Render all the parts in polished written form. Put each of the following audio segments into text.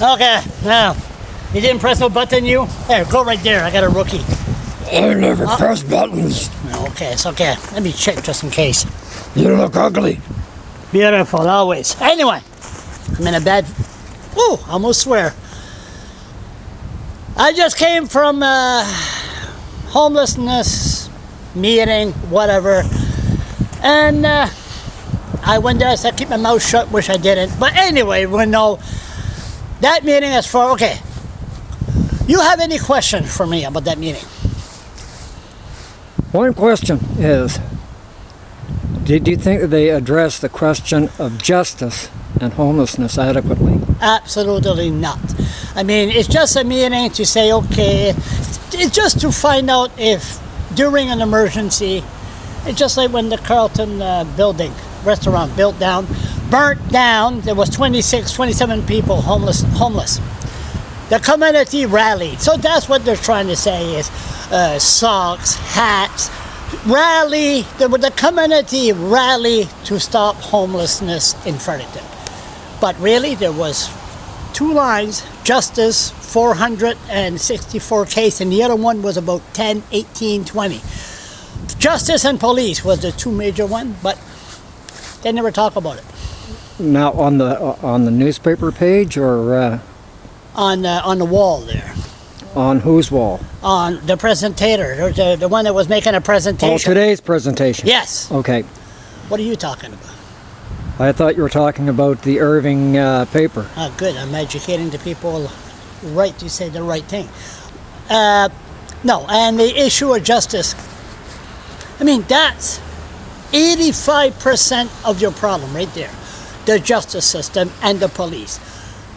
Okay, now, you didn't press no button, you? There, go right there. I got a rookie. I never press buttons. Okay, it's okay. Let me check just in case. You look ugly. Beautiful, always. Anyway, I'm in a bad... Ooh, I almost swear. I just came from homelessness meeting, whatever. And I went there, I said, keep my mouth shut, wish I didn't. But anyway, we know that meeting is for... Okay. You have any questions for me about that meeting? One question is, did you think that they addressed the question of justice and homelessness adequately? Absolutely not. I mean, it's just a meeting to say, okay, it's just to find out if during an emergency, it's just like when the Carlton restaurant burnt down, there was 27 people homeless. The community rallied. So that's what they're trying to say is socks, hats, rally. The community rally to stop homelessness in Fredericton. But really, there was 2 lines, justice, 464 case, and the other one was about 10, 18, 20. Justice and police was the 2 major ones, but they never talk about it. Now, on the newspaper page, or on the wall there. On whose wall? On the presentator, the one that was making a presentation. Oh, today's presentation. Yes. Okay. What are you talking about? I thought you were talking about the Irving paper. Oh, good. I'm educating the people right to say the right thing. No, and the issue of justice. I mean, that's 85% of your problem right there. The justice system and the police.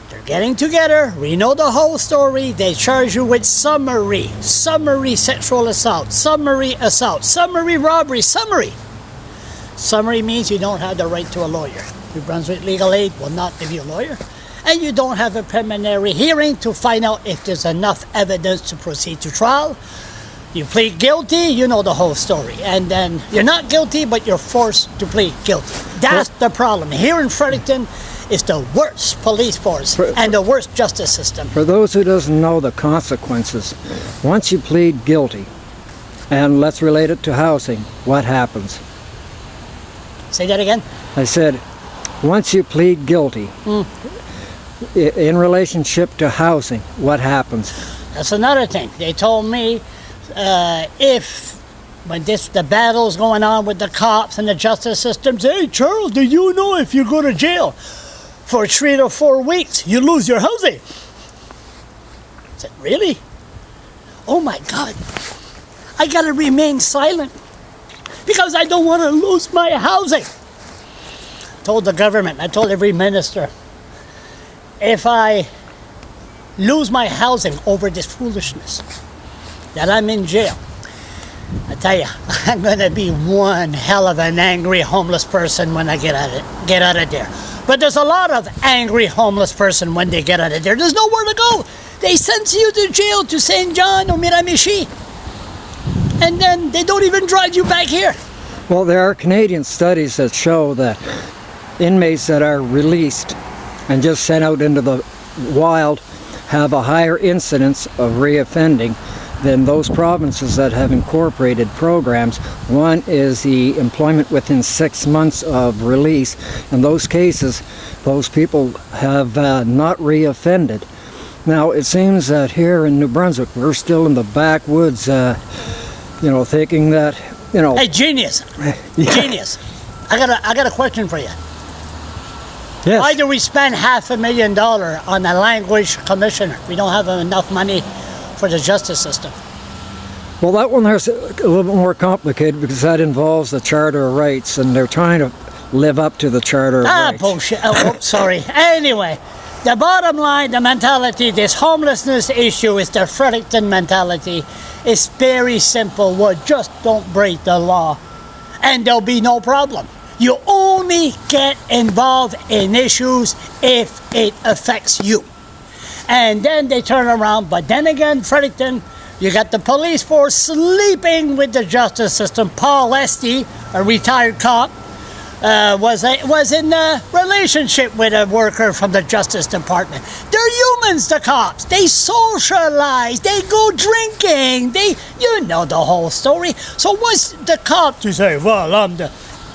They're getting together. We know the whole story. They charge you with summary sexual assault, summary robbery, summary. Summary means you don't have the right to a lawyer. New Brunswick Legal Aid will not give you a lawyer. And you don't have a preliminary hearing to find out if there's enough evidence to proceed to trial. You plead guilty, you know the whole story. And then you're not guilty, but you're forced to plead guilty. That's the problem. Here in Fredericton, it's the worst police force and the worst justice system. For those who doesn't know the consequences, once you plead guilty, and let's relate it to housing, what happens? Say that again? I said, once you plead guilty, in relationship to housing, what happens? That's another thing. They told me when the battle's going on with the cops and the justice systems, hey, Charles, do you know if you go to jail for 3 to 4 weeks, you lose your housing? I said, really? Oh my God. I gotta remain silent because I don't want to lose my housing. I told the government, I told every minister, if I lose my housing over this foolishness, that I'm in jail, I tell you, I'm going to be one hell of an angry homeless person when I get out of there. But there's a lot of angry homeless person when they get out of there. There's nowhere to go. They send you to jail to St. John or Miramichi. And then they don't even drive you back here. Well, there are Canadian studies that show that inmates that are released and just sent out into the wild have a higher incidence of reoffending than those provinces that have incorporated programs. One is the employment within 6 months of release. In those cases, those people have not reoffended. Now, it seems that here in New Brunswick, we're still in the backwoods, thinking that, Hey, genius! Genius! I got a question for you. Yes. Why do we spend $500,000 on a language commissioner? We don't have enough money for the justice system. Well, that one there's a little bit more complicated because that involves the Charter of Rights, and they're trying to live up to the Charter of Rights. Bullshit. Oh, sorry. Anyway, the bottom line, the mentality, this homelessness issue is the Fredericton mentality. It's very simple. Well, just don't break the law, and there'll be no problem. You only get involved in issues if it affects you. And then they turn around. But then again, Fredericton, you got the police force sleeping with the justice system. Paul Esty, a retired cop, was in a relationship with a worker from the Justice Department. They're humans, the cops. They socialize. They go drinking. You know the whole story. So what's the cop to say? Well, I'm the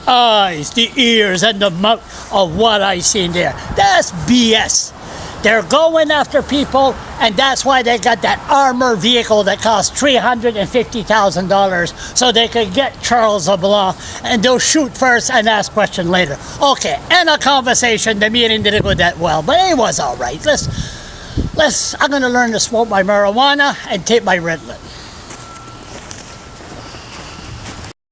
eyes, the ears, and the mouth of what I seen there. That's BS. They're going after people, and that's why they got that armored vehicle that costs $350,000 so they could get Charles LeBlanc, and they'll shoot first and ask questions later. Okay, end of conversation. The meeting didn't go that well, but it was all right. I'm going to learn to smoke my marijuana and take my Ritalin.